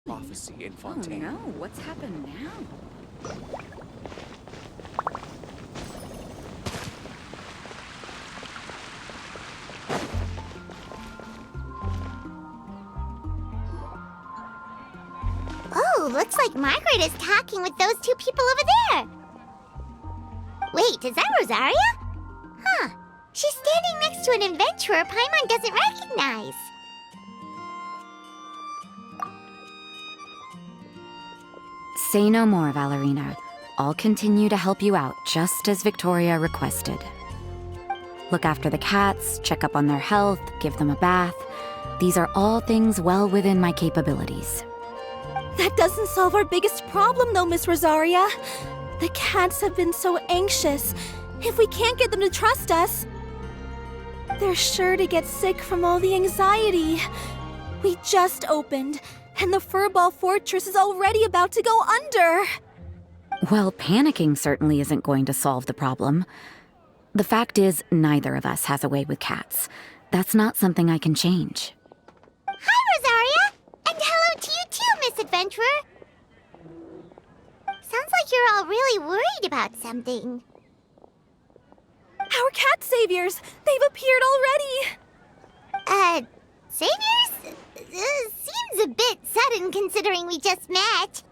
prophecy in Oh Fontaine. no, what's happened now? Oh, looks like Margaret is talking with those two people over there. Wait, is that Rosaria? Huh. She's standing next to an adventurer Paimon doesn't recognize. Say no more, Valerina. I'll continue to help you out, just as Victoria requested. Look after the cats, check up on their health, give them a bath. These are all things well within my capabilities. That doesn't solve our biggest problem, though, Miss Rosaria. The cats have been so anxious. If we can't get them to trust us, they're sure to get sick from all the anxiety. We just opened, and the Furball Fortress is already about to go under. Well, panicking certainly isn't going to solve the problem. The fact is, neither of us has a way with cats. That's not something I can change. Hi, Rosaria! And hello to you too, Miss Adventurer! Sounds like you're all really worried about something. Our cat saviors! They've appeared already! Saviors? Seems a bit sudden considering we just met.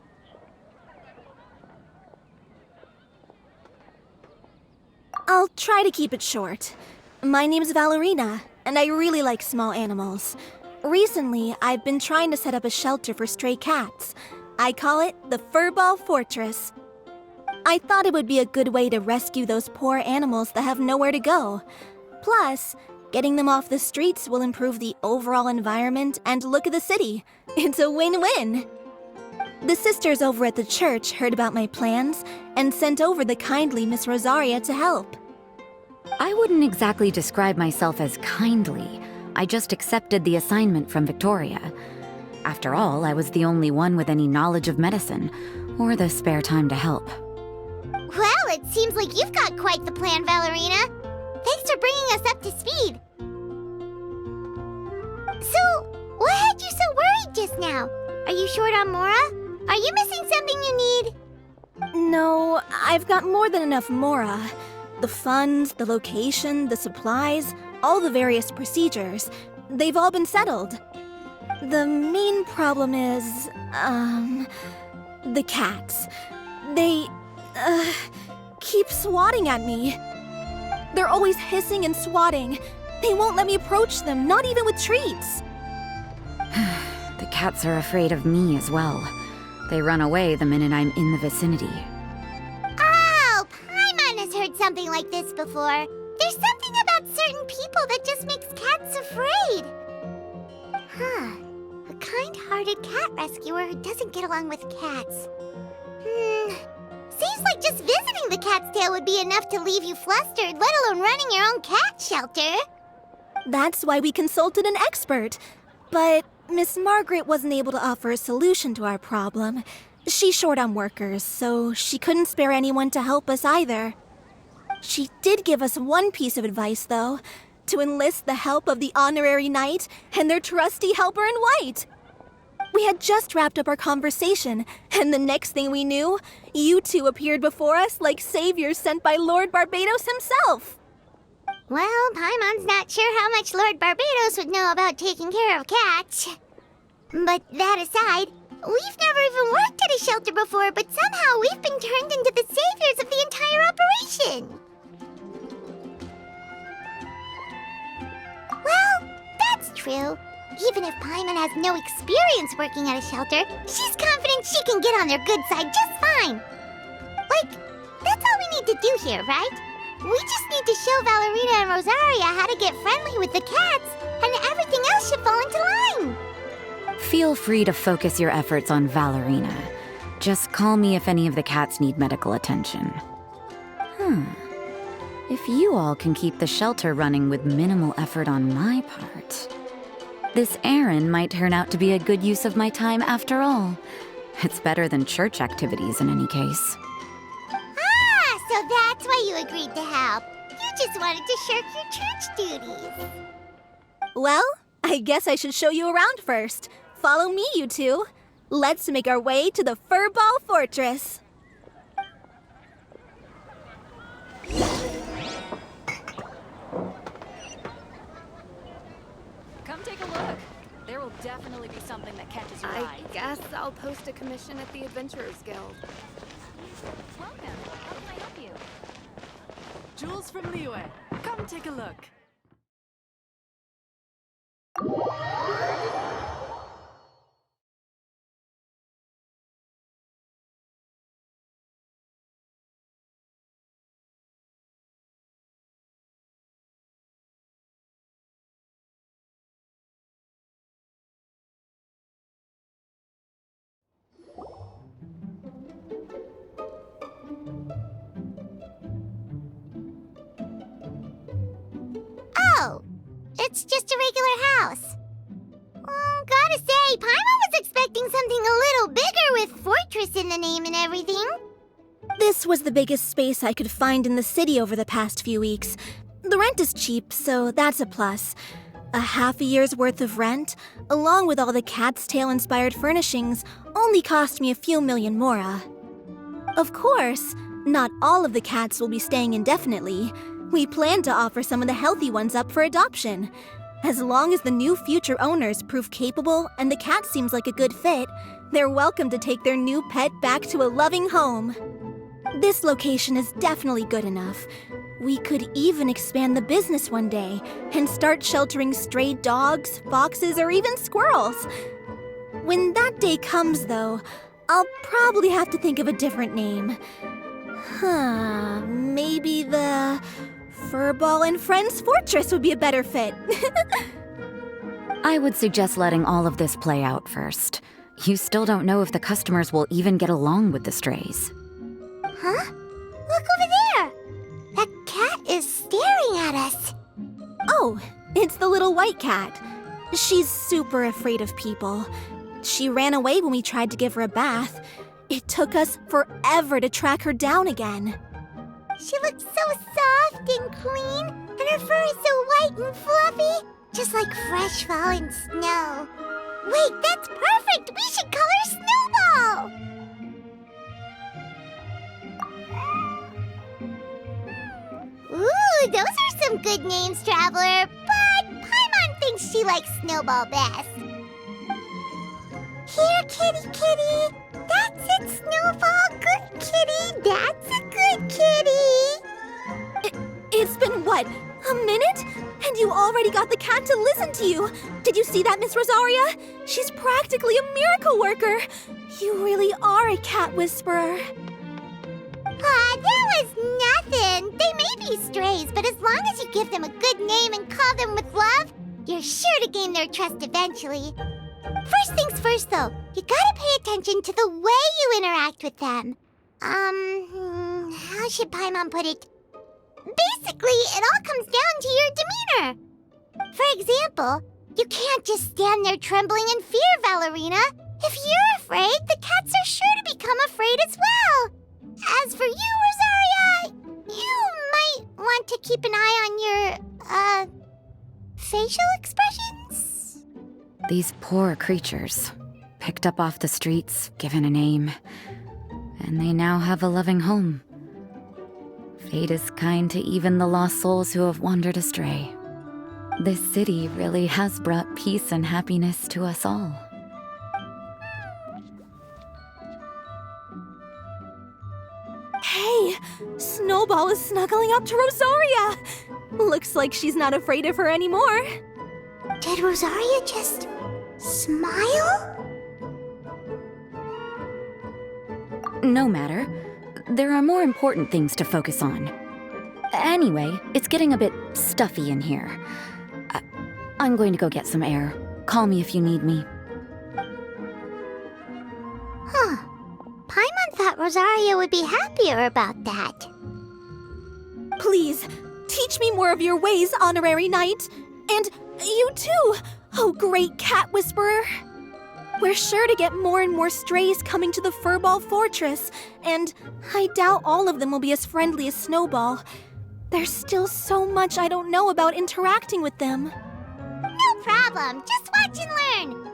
I'll try to keep it short. My name's Valerina, and I really like small animals. Recently, I've been trying to set up a shelter for stray cats. I call it the Furball Fortress. I thought it would be a good way to rescue those poor animals that have nowhere to go. Plus, getting them off the streets will improve the overall environment and look of the city. It's a win-win. The sisters over at the church heard about my plans and sent over the kindly Miss Rosaria to help. I wouldn't exactly describe myself as kindly. I just accepted the assignment from Victoria. After all, I was the only one with any knowledge of medicine, or the spare time to help. Well, it seems like you've got quite the plan, Valerina. Thanks for bringing us up to speed. So, what had you so worried just now? Are you short on Mora? Are you missing something you need? No, I've got more than enough Mora. The funds, the location, the supplies, all the various procedures. They've all been settled. The main problem is, the cats. They, keep swatting at me. They're always hissing and swatting. They won't let me approach them, not even with treats. The cats are afraid of me as well. They run away the minute I'm in the vicinity. Oh, Paimon has heard something like this before. There's something about certain people that just makes cats afraid. Huh. A kind-hearted cat rescuer who doesn't get along with cats. Seems like just visiting the cat's tail would be enough to leave you flustered, let alone running your own cat shelter. That's why we consulted an expert. But Miss Margaret wasn't able to offer a solution to our problem. She's short on workers, so she couldn't spare anyone to help us either. She did give us one piece of advice, though, to enlist the help of the Honorary Knight and their trusty helper in white. We had just wrapped up our conversation, and the next thing we knew, you two appeared before us like saviors sent by Lord Barbados himself. Well, Paimon's not sure how much Lord Barbados would know about taking care of cats. But that aside, we've never even worked at a shelter before, but somehow we've been turned into the saviors of the entire operation. Well, that's true. Even if Paimon has no experience working at a shelter, she's confident she can get on their good side just fine. Like, that's all we need to do here, right? We just need to show Valerina and Rosaria how to get friendly with the cats, and everything else should fall into line. Feel free to focus your efforts on Valerina. Just call me if any of the cats need medical attention. If you all can keep the shelter running with minimal effort on my part, this errand might turn out to be a good use of my time after all. It's better than church activities in any case. Ah, so that's why you agreed to help. You just wanted to shirk your church duties. Well, I guess I should show you around first. Follow me, you two. Let's make our way to the Furball Fortress. Come take a look. There will definitely be something that catches your eye. I guess I'll post a commission at the Adventurers Guild. Welcome. How can I help you? Jules from Liyue. Come take a look. Oh, it's just a regular house. Gotta say, Paimon was expecting something a little bigger with Fortress in the name and everything. This was the biggest space I could find in the city over the past few weeks. The rent is cheap, so that's a plus. A half a year's worth of rent, along with all the Cat's Tail-inspired furnishings, only cost me a few million mora. Of course, not all of the cats will be staying indefinitely. We plan to offer some of the healthy ones up for adoption. As long as the new future owners prove capable and the cat seems like a good fit, they're welcome to take their new pet back to a loving home. This location is definitely good enough. We could even expand the business one day and start sheltering stray dogs, foxes, or even squirrels. When that day comes, though, I'll probably have to think of a different name. Maybe the Furball and Friends Fortress would be a better fit. I would suggest letting all of this play out first. You still don't know if the customers will even get along with the strays. Huh? Look over there! That cat is staring at us. Oh, it's the little white cat. She's super afraid of people. She ran away when we tried to give her a bath. It took us forever to track her down again. She looks so soft and clean, and her fur is so white and fluffy, just like fresh fallen snow. Wait, that's perfect! We should call her Snowball! Ooh, those are some good names, Traveler, but Paimon thinks she likes Snowball best. Here, kitty kitty! That's it, Snowball! Good kitty! That's a good kitty! It's been, what, a minute? And you already got the cat to listen to you. Did you see that, Miss Rosaria? She's practically a miracle worker. You really are a cat whisperer. That was nothing. They may be strays, but as long as you give them a good name and call them with love, you're sure to gain their trust eventually. First things first, though, you gotta pay attention to the way you interact with them. How should Paimon put it? Basically, it all comes down to your demeanor. For example, you can't just stand there trembling in fear, Valerina. If you're afraid, the cats are sure to become afraid as well. As for you, Rosaria, you might want to keep an eye on your, facial expressions. These poor creatures, picked up off the streets, given a name, and they now have a loving home. Fate is kind to even the lost souls who have wandered astray. This city really has brought peace and happiness to us all. Hey, Snowball is snuggling up to Rosaria. Looks like she's not afraid of her anymore. Did Rosaria just smile? No matter. There are more important things to focus on. Anyway, it's getting a bit stuffy in here. I'm going to go get some air. Call me if you need me. Huh. Paimon thought Rosaria would be happier about that. Please, teach me more of your ways, Honorary Knight. And you too, oh great cat whisperer. We're sure to get more and more strays coming to the Furball Fortress, and I doubt all of them will be as friendly as Snowball. There's still so much I don't know about interacting with them. No problem. Just watch and learn.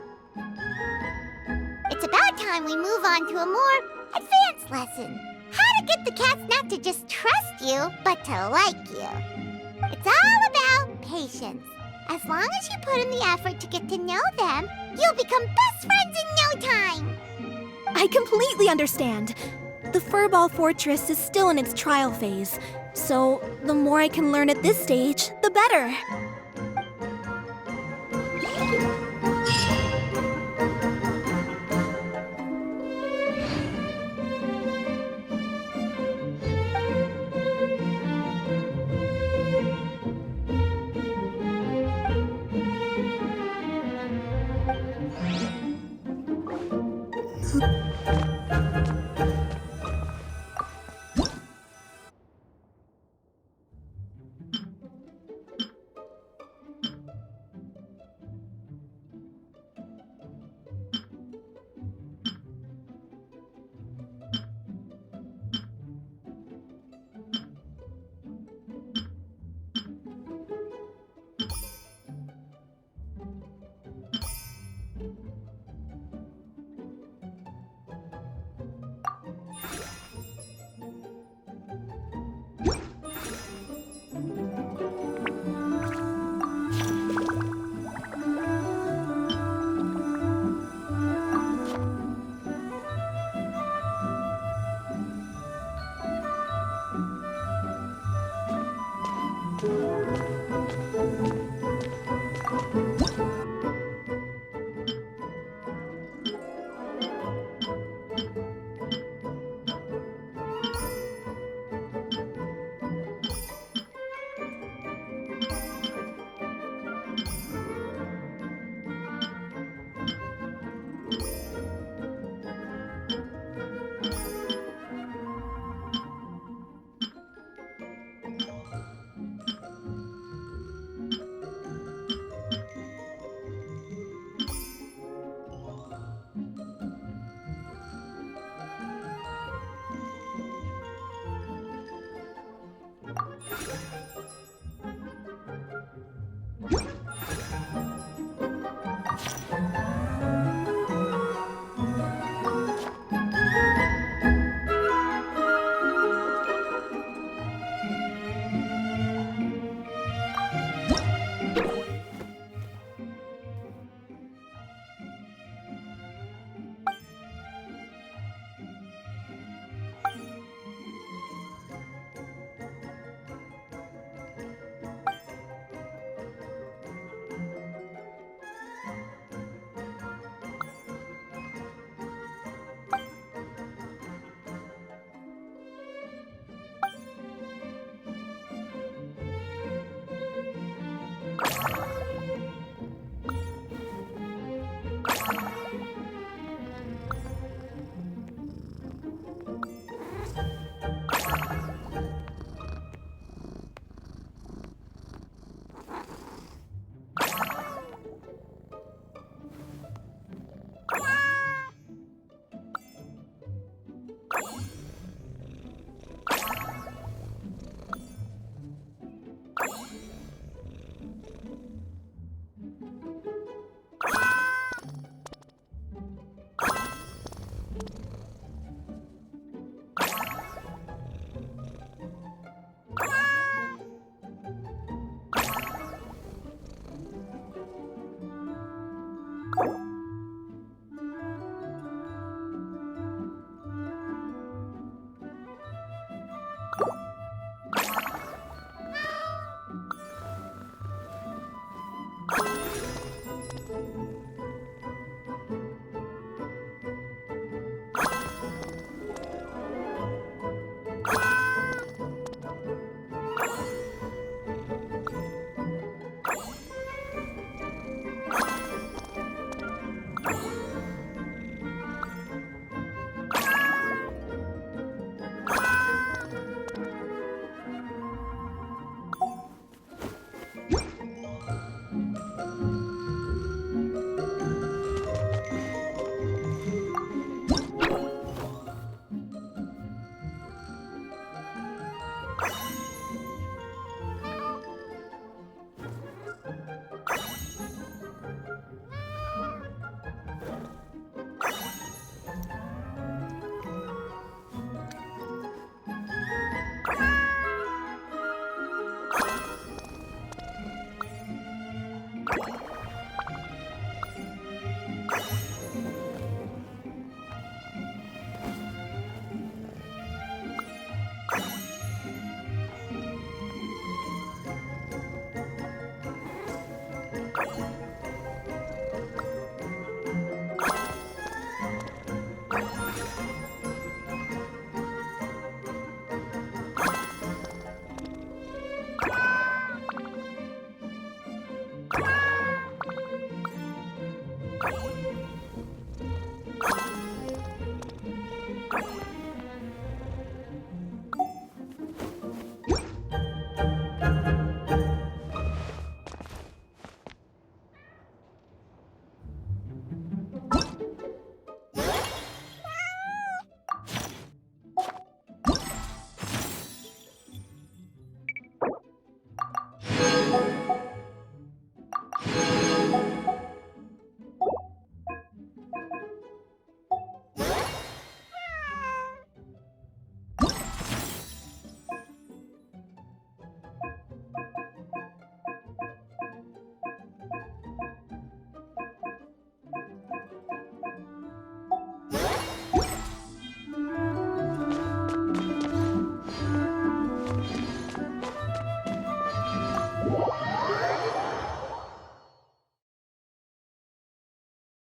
It's about time we move on to a more advanced lesson. How to get the cats not to just trust you, but to like you. It's all about patience. As long as you put in the effort to get to know them, you'll become best friends in no time. I completely understand. The Furball Fortress is still in its trial phase, so the more I can learn at this stage, the better.